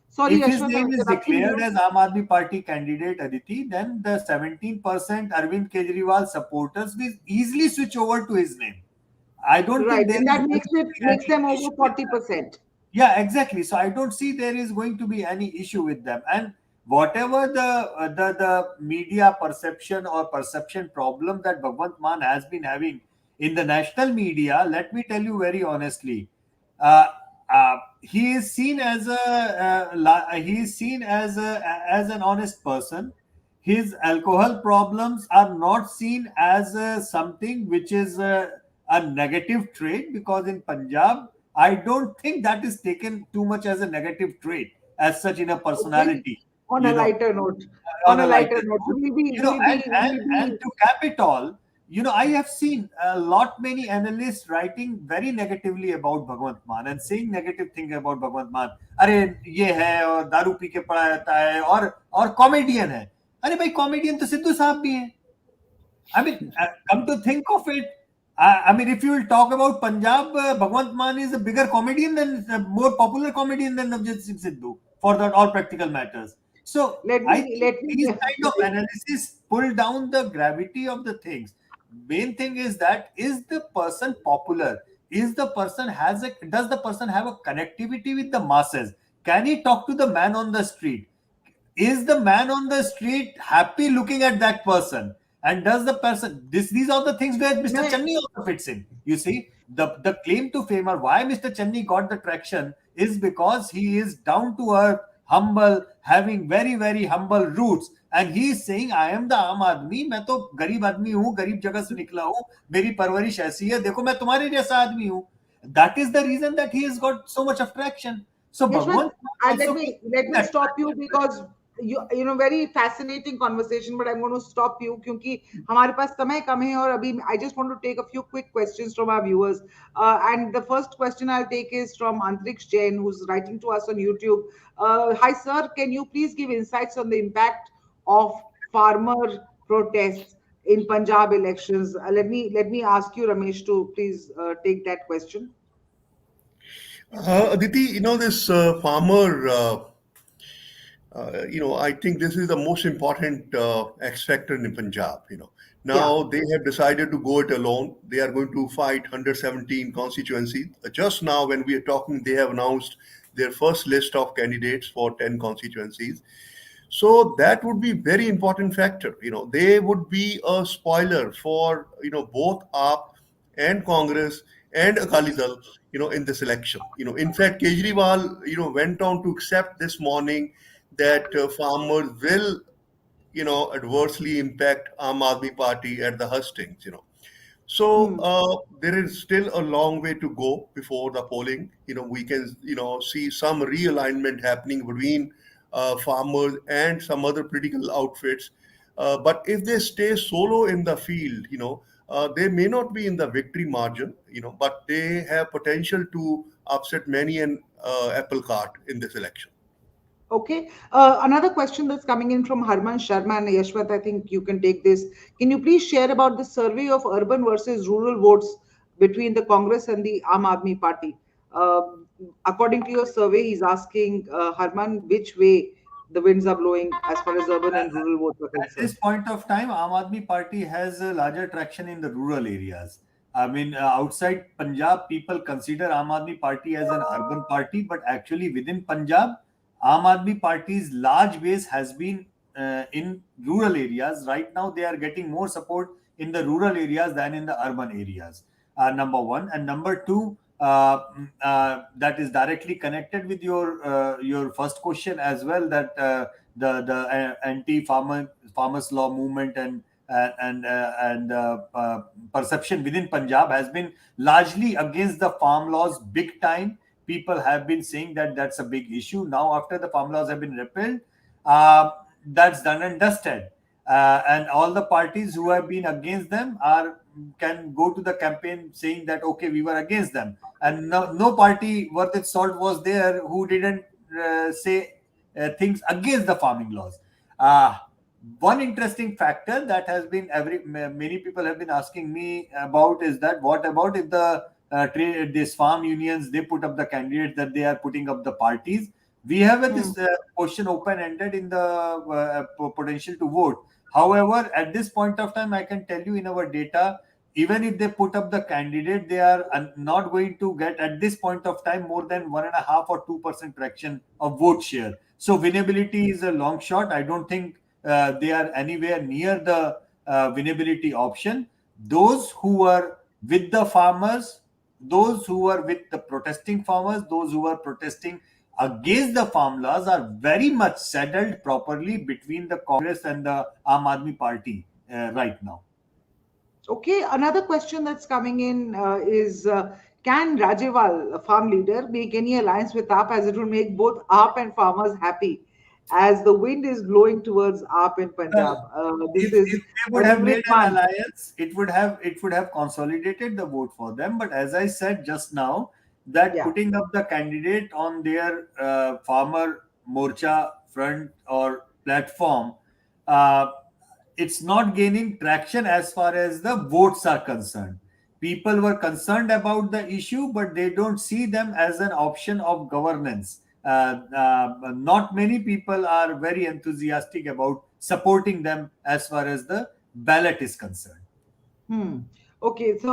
sorry, if his Yashwant, I'm name is interrupting declared you. as Aam Aadmi Party candidate, Aditi, then the 17% Arvind Kejriwal supporters will easily switch over to his name. I don't Right, think there and is that going makes to it be makes any them over issue with that. 40%. Yeah, exactly. So I don't see there is going to be any issue with them. And whatever the media perception or perception problem that Bhagwant Mann has been having in the national media, let me tell you very honestly, uh, he is seen as he is seen as an honest person. His alcohol problems are not seen as something which is a negative trait, because in Punjab I don't think that is taken too much as a negative trait as such in a Okay. personality, On a you know, lighter note, on on a a lighter lighter note, so note. And we'll be. to cap it all, I have seen a lot many analysts writing very negatively about Bhagwant Mann and saying negative thing about Bhagwant Mann. अरे ये है और दारू P के पड़ा रहता है और कॉमेडियन है. अरे भाई कॉमेडियन तो सिद्धू साहब भी हैं. I mean, come to think of it, I mean, if you will talk about Punjab, Bhagwant Mann is a bigger comedian than more popular comedian than Navjit Singh Sidhu for that all practical matters. So Let I me think let these me kind of analysis pull down the gravity of the things. Main thing is that is the person popular? Is the person does the person have a connectivity with the masses? Can he talk to the man on the street? Is the man on the street happy looking at that person? And does the person these are the things where Mr. मैं Channi also fits in. You see, the claim to fame or why Mr. Channi got the traction is because he is down to earth, humble, having very very humble roots, and he is saying I am the आम आदमी, मैं तो गरीब आदमी हूँ, गरीब जगह से निकला हूँ, मेरी परवरिश ऐसी है, देखो मैं तुम्हारे जैसा आदमी हूँ. That is the reason that he has got so much of traction. So Yashwant, Bhagwan let also me keeping let me that stop you traction. because very fascinating conversation, but I'm going to stop you क्योंकि हमारे पास समय कम है और अभी I just want to take a few quick questions from our viewers. And the first question I'll take is from Antriksh Jain, who's writing to us on YouTube. Hi sir, can you please give insights on the impact of farmer protests in Punjab elections? Let me ask you, Ramesh, to please take that question. Aditi, this farmer, I think this is the most important X factor in Punjab. Yeah. Now they have decided to go it alone. They are going to fight 117 constituencies. Just now, when we are talking, they have announced their first list of candidates for 10 constituencies. So that would be very important factor. They would be a spoiler for both AAP and Congress and Akali Dal, in this election. In fact, Kejriwal, went on to accept this morning that farmers will, adversely impact Aam Aadmi Party at the hustings. So Hmm. there is still a long way to go before the polling. We can see some realignment happening between farmers and some other political outfits. But if they stay solo in the field, they may not be in the victory margin, but they have potential to upset many an apple cart in this election. Okay. Another question that's coming in from Harman Sharma and Yashwant, I think you can take this. Can you please share about the survey of urban versus rural votes between the Congress and the Aam Aadmi Party? Uh, According to your survey, he's asking Harman which way the winds are blowing as far as urban and rural votes are At this concerned. point of time, Aam Aadmi Party has a larger traction in the rural areas. I mean, outside Punjab, people consider Aam Aadmi Party as an urban party, but actually within Punjab, Aam Aadmi Party's large base has been in rural areas. Right now, they are getting more support in the rural areas than in the urban areas. Number one, and number two, that is directly connected with your first question as well. That the anti farmers law movement and perception within Punjab has been largely against the farm laws big time. People have been saying that that's a big issue. Now, after the farm laws have been repealed, uh, that's done and dusted. And all the parties who have been against them can go to the campaign saying that okay, we were against them, and no party worth its salt was there who didn't say things against the farming laws. Uh, One interesting factor that has been many people have been asking me about is that what about if the these farm unions, they put up the candidates, that they are putting up the parties. We have this question open ended in the potential to vote. However, at this point of time, I can tell you in our data, even if they put up the candidate, they are not going to get at this point of time more than 1.5 or 2% traction of vote share. So winnability is a long shot. I don't think they are anywhere near the winnability option. Those who are with the farmers, those who are with the protesting farmers, those who are protesting against the farm laws are very much settled properly between the Congress and the Aam Aadmi Party right now. Okay, another question that's coming in is can Rajewal, a farm leader, make any alliance with AAP as it will make both AAP and farmers happy as the wind is blowing towards AAP in Punjab? Well, This if is they would have made Favorite an Mann. alliance, it would have consolidated the vote for them. But as I said just now, that Yeah. putting up the candidate on their farmer morcha front or platform, uh, it's not gaining traction as far as the votes are concerned. People were concerned about the issue, but they don't see them as an option of governance. Not many people are very enthusiastic about supporting them as far as the ballot is concerned. Hmm. Okay, there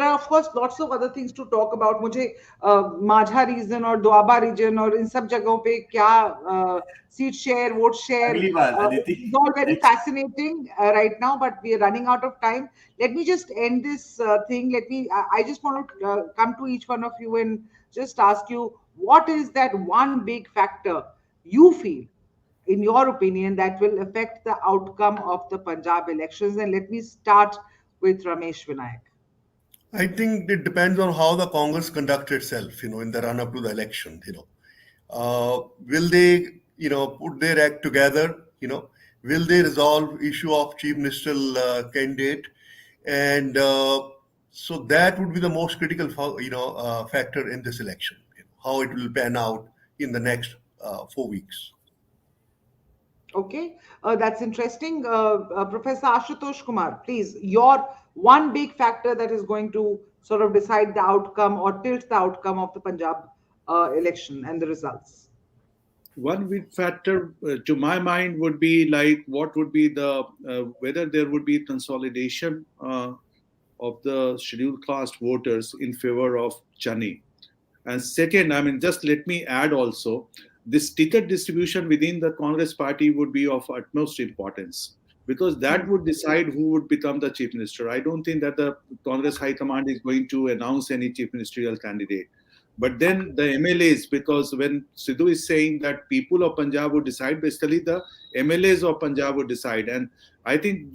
are of course lots of other things to talk about. मुझे माझा region और Doaba region और इन सब जगहों पे क्या seat share, vote share, अगली बार Aditi. it's all very fascinating right now, but we are running out of time. Let me just end this thing. I just want to come to each one of you and just ask you, what is that one big factor you feel in your opinion, that will affect the outcome of the Punjab elections? And let me start with Ramesh Vinayak. I think it depends on how the Congress conducts itself, in the run up to the election, will they, put their act together, will they resolve issue of chief ministerial candidate? And so that would be the most critical, factor in this election, how it will pan out in the next 4 weeks. Okay, that's interesting. Professor Ashutosh Kumar, please, your one big factor that is going to sort of decide the outcome or tilt the outcome of the Punjab election and the results. One big factor to my mind would be like what would be the whether there would be consolidation of the scheduled caste voters in favor of Channi. And second, I mean, just let me add also, this ticket distribution within the Congress party would be of utmost importance because that would decide who would become the chief minister. I don't think that the Congress High Command is going to announce any chief ministerial candidate. But then the MLAs, because when Sidhu is saying that people of Punjab would decide, basically the MLAs of Punjab would decide. And I think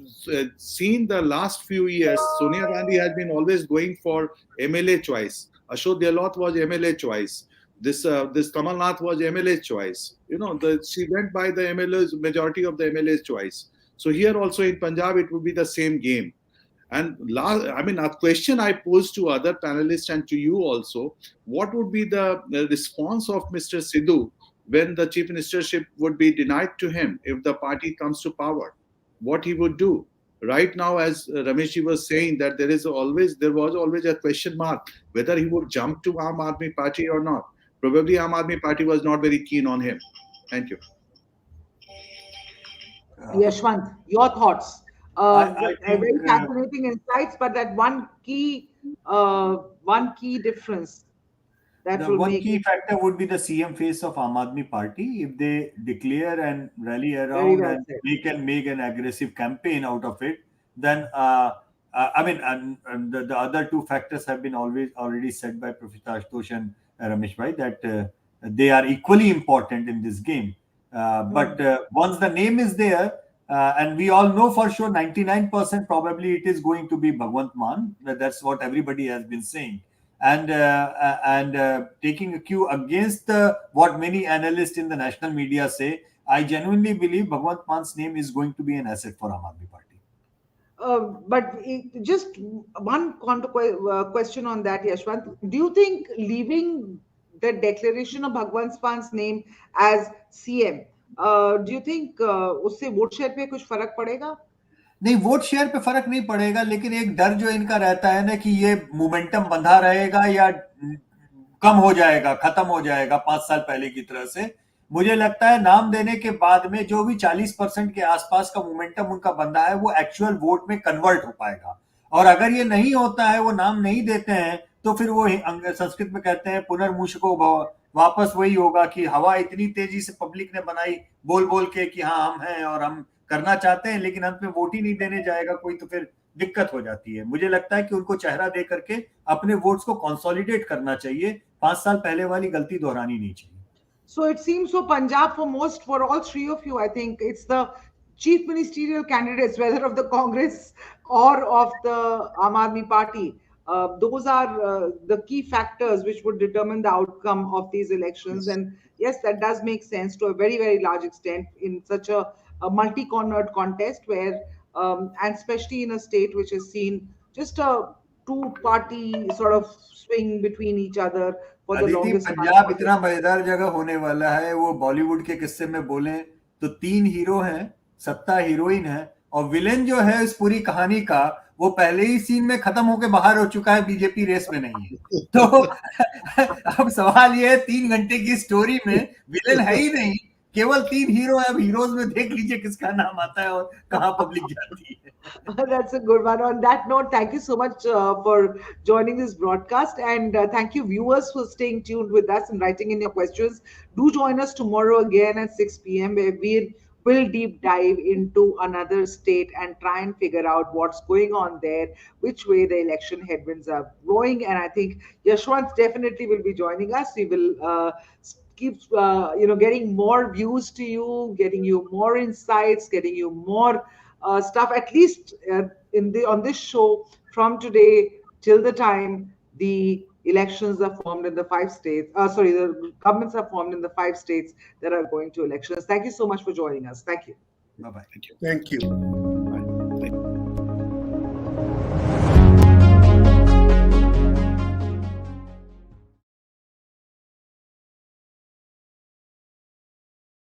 seen the last few years, Sonia Gandhi has been always going for MLA choice. Ashok Gehlot was MLA choice. This Kamal Nath was MLA choice. She went by the MLAs, majority of the MLA's choice. So here also in Punjab, it would be the same game. And a question I posed to other panelists and to you also, what would be the response of Mr. Sidhu when the chief ministership would be denied to him if the party comes to power? What he would do? Right now, as Rameshji was saying, that there was always a question mark whether he would jump to Aam Aadmi Party or not. Probably Aam Aadmi Party was not very keen on him. Thank you. Yashwant, your thoughts. I think, Very fascinating insights, but that one key difference that the will one make key it factor would be the CM face of Aam Aadmi Party. If they declare and rally very around well and said. they can make an aggressive campaign out of it, then and the other two factors have been already said by Professor Ashutosh and Ramesh Bhai, that they are equally important in this game. But once the name is there, and we all know for sure 99% probably it is going to be Bhagwant Mann. That's what everybody has been saying. And taking a cue against what many analysts in the national media say, I genuinely believe Bhagwant Mann's name is going to be an asset for Aam Aadmi Party. Just one question on that, Yashwant. Do you think leaving the declaration of Bhagwant Mann's name as CM Do you think उससे vote share पे कुछ फर्क पड़ेगा? नहीं, vote share पे फर्क नहीं पड़ेगा, लेकिन एक डर जो इनका रहता है ना कि ये मोमेंटम बंधा रहेगा या कम हो जाएगा, खत्म हो जाएगा 5 साल पहले की तरह से। मुझे लगता है नाम देने के बाद में जो भी 40% के आसपास का मोमेंटम उनका बंधा है वो एक्चुअल वोट में कन्वर्ट हो पाएगा। और अगर ये नहीं होता है, वो नाम नहीं देते हैं, तो फिर वो संस्कृत में कहते हैं पुनर्मूषको भव, वापस वही होगा कि हवा इतनी तेजी से पब्लिक ने बनाई बोल बोल के कि हाँ हम हैं और हम करना चाहते हैं, लेकिन अंत में वोट ही नहीं देने जाएगा कोई, तो फिर दिक्कत हो जाती है। मुझे लगता है कि उनको चेहरा दे करके अपने वोट्स को कंसोलिडेट करना चाहिए, 5 साल पहले वाली गलती दोहरानी नहीं चाहिए। So it seems for Punjab, for all three of you, I think it's the chief ministerial candidates, whether of the Congress or of the Aam Aadmi Party. Those are the key factors which would determine the outcome of these elections. Yes. And yes, that does make sense to a very, very large extent in such a multi-cornered contest where, and especially in a state which has seen just a two-party sort of swing between each other for the Aditi, longest Punjab time. इतना मजेदार जगह होने वाला है। वो बॉलीवुड के किस्से में बोले तो 3 हीरो हैं, 7 हीरोइन है, और विलेन जो है इस पूरी कहानी का वो पहले ही सीन में खत्म होके बाहर हो चुका है, बीजेपी रेस में नहीं है। तो अब सवाल ये है, 3 घंटे की स्टोरी में विलेन है ही नहीं, केवल 3 हीरो है। अब हीरोज में देख लीजिए किसका नाम आता है और कहाँ पब्लिक जाती है। That's a good one. On that note, thank you so much for joining this broadcast. And thank you, viewers, for staying tuned with us and writing in your questions. Do join us tomorrow again at 6 p.m., where we will deep dive into another state and try and figure out what's going on there, which way the election headwinds are blowing. And I think Yashwant definitely will be joining us. We will keep getting more views to you, getting you more insights, getting you more stuff, at least on this show from today till the time the elections are formed in the 5 states. The governments are formed in the 5 states that are going to elections. Thank you so much for joining us. Thank you. Bye bye. Thank you.